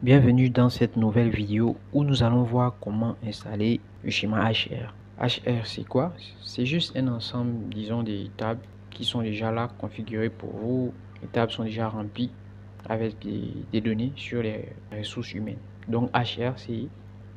Bienvenue dans cette nouvelle vidéo où nous allons voir comment installer le schéma HR. HR c'est quoi? C'est juste un ensemble, disons, des tables qui sont déjà là configurées pour vous. Les tables sont déjà remplies avec des données sur les ressources humaines. Donc HR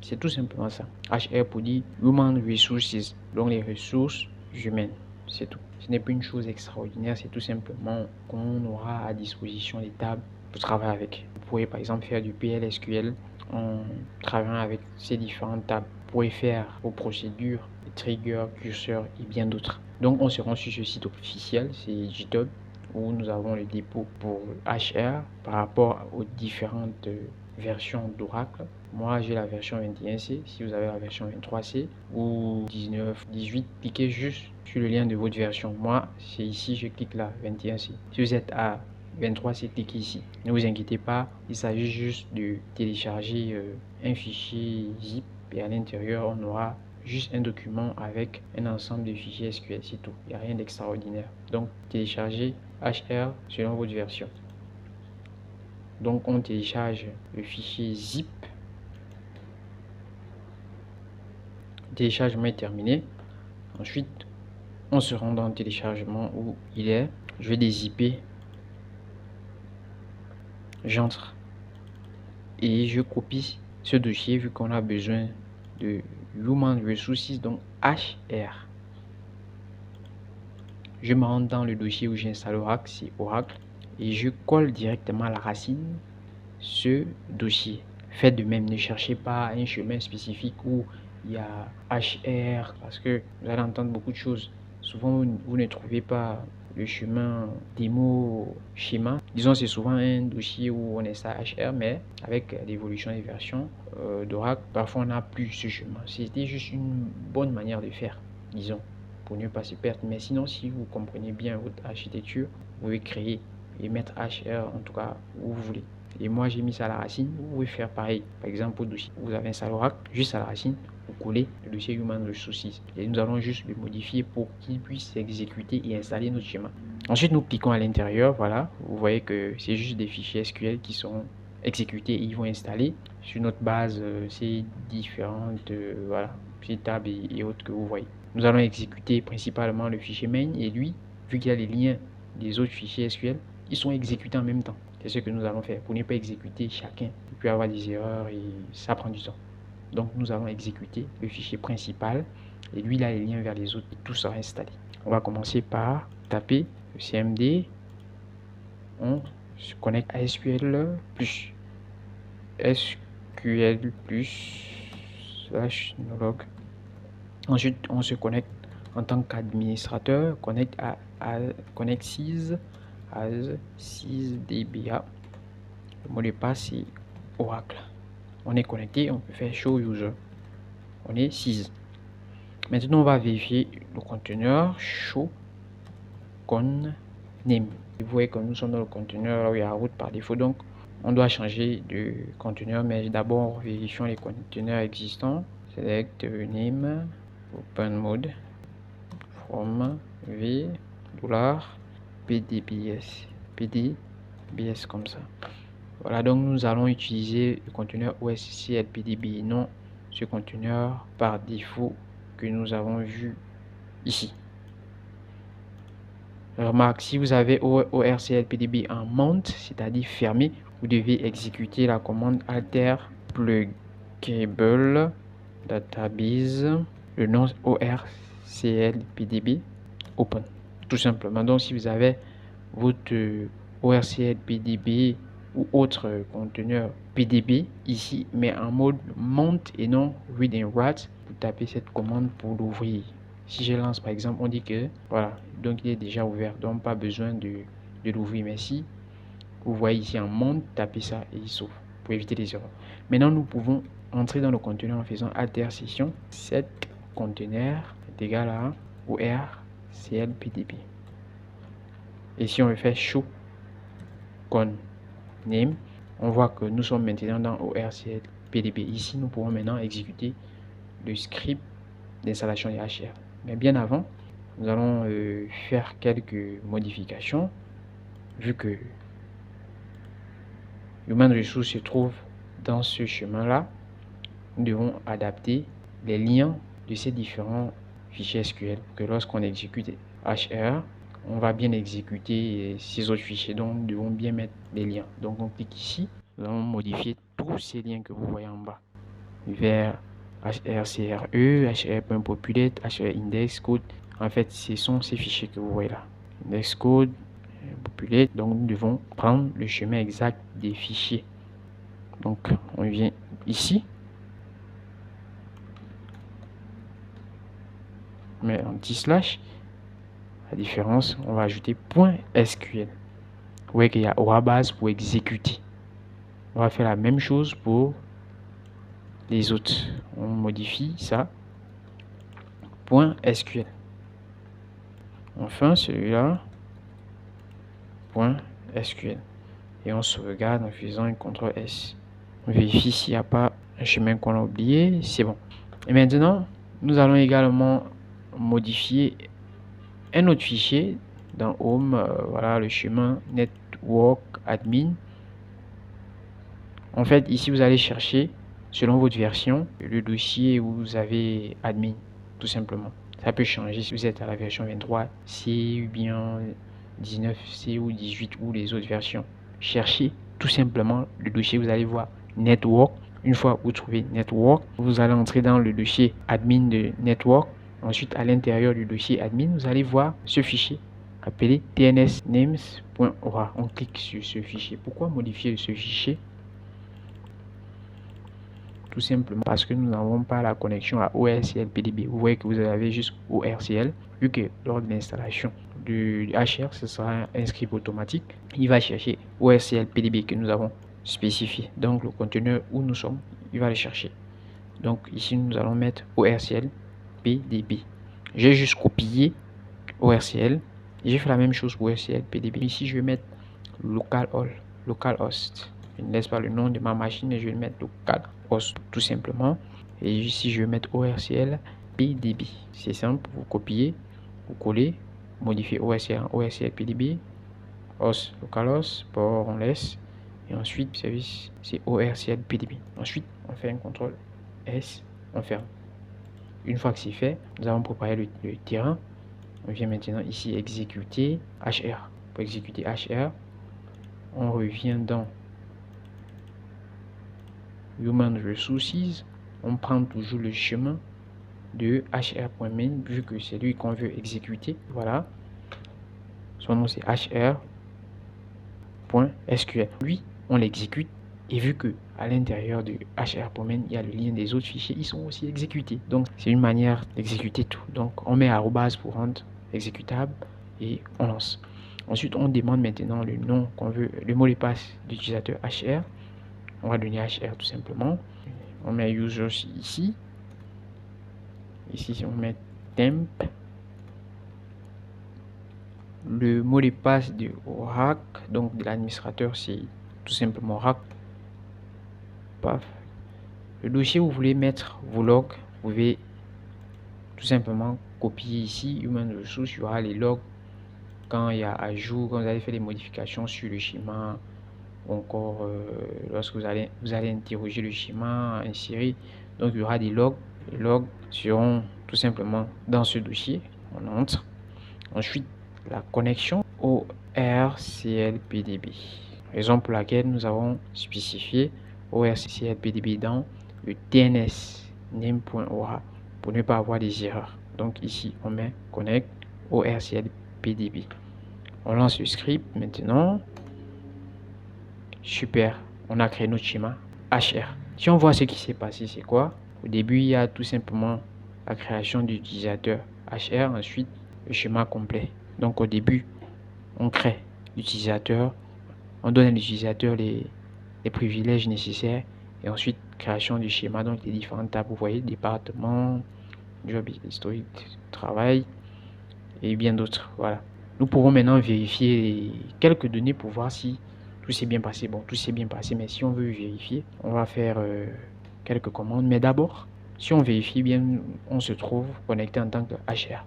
c'est tout simplement ça. HR pour dire Human Resources, donc les ressources humaines. C'est tout. Ce n'est pas une chose extraordinaire, c'est tout simplement qu'on aura à disposition des tables pour travailler avec. Vous pouvez par exemple faire du PLSQL en travaillant avec ces différentes tables. Vous pouvez faire vos procédures, les triggers, curseurs et bien d'autres. Donc on se rend sur ce site officiel, c'est GitHub, où nous avons le dépôt pour HR par rapport aux différentes versions d'Oracle. Moi j'ai la version 21C, si vous avez la version 23C ou 19, 18, cliquez juste sur le lien de votre version. Moi c'est ici, je clique là, 21C. Si vous êtes à 23C, cliquez ici. Ne vous inquiétez pas, il s'agit juste de télécharger un fichier zip et à l'intérieur on aura juste un document avec un ensemble de fichiers SQL, c'est tout. Il n'y a rien d'extraordinaire. Donc téléchargez HR selon votre version. Donc on télécharge le fichier zip. Le téléchargement est terminé. Ensuite, on se rend dans le téléchargement où il est. Je vais dézipper. J'entre et je copie ce dossier vu qu'on a besoin de Human Resources, donc HR. Je me rends dans le dossier où j'installe Oracle, c'est Oracle, et je colle directement à la racine ce dossier. Faites de même, ne cherchez pas un chemin spécifique où il y a HR, parce que vous allez entendre beaucoup de choses. Souvent, vous ne trouvez pas le chemin démo schéma. Disons, c'est souvent un dossier où on installe HR, mais avec l'évolution des versions d'Oracle, parfois on n'a plus ce chemin. C'était juste une bonne manière de faire, disons, pour ne pas se perdre. Mais sinon, si vous comprenez bien votre architecture, vous pouvez créer et mettre HR en tout cas où vous voulez. Et moi j'ai mis ça à la racine. Vous pouvez faire pareil. Par exemple, au dossier, vous avez installé Oracle, juste à la racine, vous collez le dossier Human Resources. Et nous allons juste le modifier pour qu'il puisse s'exécuter et installer notre schéma. Ensuite, nous cliquons à l'intérieur. Voilà, vous voyez que c'est juste des fichiers SQL qui sont exécutés et ils vont installer sur notre base ces différentes voilà, ces tables et autres que vous voyez. Nous allons exécuter principalement le fichier main et lui, vu qu'il y a les liens des autres fichiers SQL, ils sont exécutés en même temps. C'est ce que nous allons faire pour ne pas exécuter chacun. Il peut y avoir des erreurs et ça prend du temps. Donc nous allons exécuter le fichier principal et lui il a les liens vers les autres et tout sera installé. On va commencer par taper le CMD. On se connecte à SQL plus /nolog. Ensuite on se connecte en tant qu'administrateur, connecte à connect sys as sysdba. Le mot de passe c'est Oracle. On est connecté, on peut faire show user. On est 6. Maintenant on va vérifier le conteneur show con name. Vous voyez que nous sommes dans le conteneur là où il y a route par défaut, donc on doit changer de conteneur, mais d'abord vérifions les conteneurs existants. Select name, open mode, from v $pdbs comme ça. Voilà, donc nous allons utiliser le conteneur OSCLPDB, non ce conteneur par défaut que nous avons vu ici. Remarque, si vous avez ORCLPDB en mount, c'est-à-dire fermé, vous devez exécuter la commande alter pluggable database, le nom ORCLPDB open, tout simplement. Donc si vous avez votre ORCLPDB ou autre conteneur PDB ici, mais en mode mount et non read and write, vous tapez cette commande pour l'ouvrir. Si je lance par exemple, on dit que voilà, donc il est déjà ouvert, donc pas besoin de l'ouvrir. Mais si vous voyez ici en mount, tapez ça et il s'ouvre pour éviter les erreurs. Maintenant nous pouvons entrer dans le conteneur en faisant alter session. Set conteneur est égal à ORCLPDB. Et si on veut faire show con name, on voit que nous sommes maintenant dans ORCLPDB. Ici, nous pouvons maintenant exécuter le script d'installation des HR. Mais bien avant, nous allons faire quelques modifications, vu que Human Resources se trouve dans ce chemin-là, nous devons adapter les liens de ces différents fichiers SQL que lorsqu'on exécute HR, on va bien exécuter ces autres fichiers. Donc, nous devons bien mettre les liens. Donc, on clique ici. Nous allons modifier tous ces liens que vous voyez en bas vers hrcre, hr.populate, hr code. En fait, ce sont ces fichiers que vous voyez là. Index code, populate. Donc, nous devons prendre le chemin exact des fichiers. Donc, on vient ici. Mais anti-slash, la différence, on va ajouter .sql. Vous voyez qu'il y a base pour exécuter. On va faire la même chose pour les autres. On modifie ça. .sql. Enfin, celui-là. .sql. Et on sauvegarde en faisant un CTRL S. On vérifie s'il n'y a pas un chemin qu'on a oublié. C'est bon. Et maintenant, nous allons également modifier un autre fichier dans Home. Voilà le chemin Network Admin. En fait, ici, vous allez chercher, selon votre version, le dossier où vous avez admin, tout simplement. Ça peut changer si vous êtes à la version 23C ou bien 19C ou 18 ou les autres versions. Cherchez tout simplement le dossier, vous allez voir Network. Une fois que vous trouvez Network, vous allez entrer dans le dossier admin de Network. Ensuite, à l'intérieur du dossier admin, vous allez voir ce fichier appelé tnsnames.ora. On clique sur ce fichier. Pourquoi modifier ce fichier? Tout simplement parce que nous n'avons pas la connexion à ORCL PDB. Vous voyez que vous avez juste ORCL, vu que lors de l'installation du HR, ce sera un script automatique. Il va chercher ORCL PDB que nous avons spécifié. Donc le conteneur où nous sommes, il va le chercher. Donc ici, nous allons mettre ORCL PDB. J'ai juste copié ORCL. J'ai fait la même chose pour ORCL PDB. Ici, je vais mettre localhost. Je ne laisse pas le nom de ma machine et je vais mettre localhost tout simplement. Et ici, je vais mettre ORCL PDB. C'est simple, vous copiez, vous collez, modifiez ORCL en ORCL PDB, host localhost, port on laisse, et ensuite service c'est ORCL PDB. Ensuite, on fait un CTRL S, on ferme. Une fois que c'est fait, nous avons préparé le terrain. On vient maintenant ici exécuter HR. Pour exécuter HR, on revient dans Human Resources. On prend toujours le chemin de hr.main vu que c'est lui qu'on veut exécuter. Voilà. Son nom c'est hr.sql. Lui, on l'exécute. Et vu que à l'intérieur de hr.main, il y a le lien des autres fichiers, ils sont aussi exécutés. Donc, c'est une manière d'exécuter tout. Donc, on met arrobase pour rendre exécutable et on lance. Ensuite, on demande maintenant le nom qu'on veut, le mot de passe d'utilisateur HR. On va donner HR tout simplement. On met users ici. Ici, on met temp. Le mot de passe de RAC, donc de l'administrateur, c'est tout simplement RAC. Paf. Le dossier où vous voulez mettre vos logs, vous pouvez tout simplement copier ici Human Resources. Il y aura les logs quand il y a à jour, quand vous allez faire des modifications sur le schéma, ou encore lorsque vous allez interroger le schéma, insérer. Donc il y aura des logs. Les logs seront tout simplement dans ce dossier. On entre. Ensuite, la connexion au RCLPDB. Raison pour laquelle nous avons spécifié ORCLPDB dans le TNS name.ora pour ne pas avoir des erreurs. Donc ici, on met connect ORCLPDB. On lance le script maintenant. Super, on a créé notre schéma HR. Si on voit ce qui s'est passé, c'est quoi? Au début, il y a tout simplement la création d'utilisateur HR, ensuite le schéma complet. Donc au début, on crée l'utilisateur, on donne à l'utilisateur les privilèges nécessaires et ensuite création du schéma, donc les différentes tables, vous voyez, département, job historique, travail et bien d'autres. Voilà. Nous pourrons maintenant vérifier quelques données pour voir si tout s'est bien passé. Bon, tout s'est bien passé, mais si on veut vérifier, on va faire quelques commandes. Mais d'abord, si on vérifie bien, on se trouve connecté en tant que HR.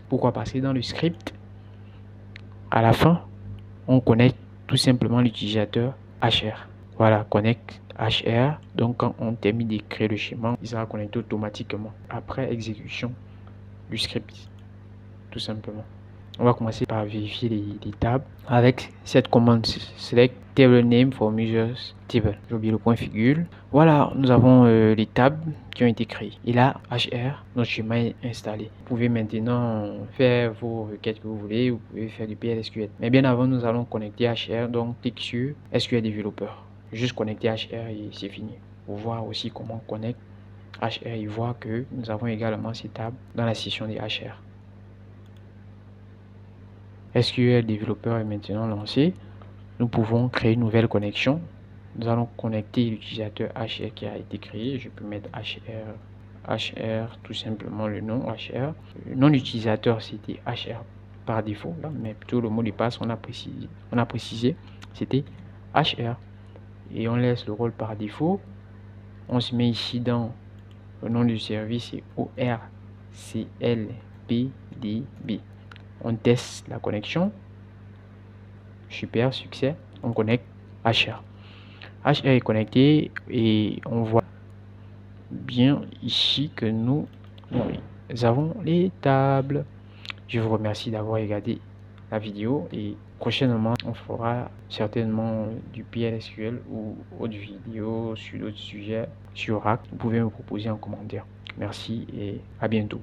Pourquoi? Parce que dans le script, à la fin, on connecte tout simplement l'utilisateur HR. Voilà, connect HR. Donc quand on termine de créer le schéma, il sera connecté automatiquement après exécution du script, tout simplement. On va commencer par vérifier les tables avec cette commande select table name from users table. J'ai oublié le point virgule. Voilà, nous avons les tables qui ont été créées. Et là, HR, notre schéma est installé. Vous pouvez maintenant faire vos requêtes que vous voulez. Vous pouvez faire du PLSQL. Mais bien avant, nous allons connecter HR. Donc, clique sur SQL Developer. Juste connecter HR et c'est fini. Pour voir aussi comment on connecte HR et voir que nous avons également ces tables dans la session des HR. SQL Developer est maintenant lancé. Nous pouvons créer une nouvelle connexion. Nous allons connecter l'utilisateur HR qui a été créé. Je peux mettre HR, tout simplement le nom HR. Le nom d'utilisateur, c'était HR par défaut, là, mais plutôt le mot de passe, on a précisé, c'était HR. Et on laisse le rôle par défaut. On se met ici dans le nom du service, c'est ORCLPDB. On teste la connexion. Super, succès. On connecte HR. HR est connecté et on voit bien ici que nous avons les tables. Je vous remercie d'avoir regardé la vidéo et prochainement on fera certainement du PLSQL ou autre vidéo sur d'autres sujets sur Oracle. Vous pouvez me proposer en commentaire. Merci et à bientôt.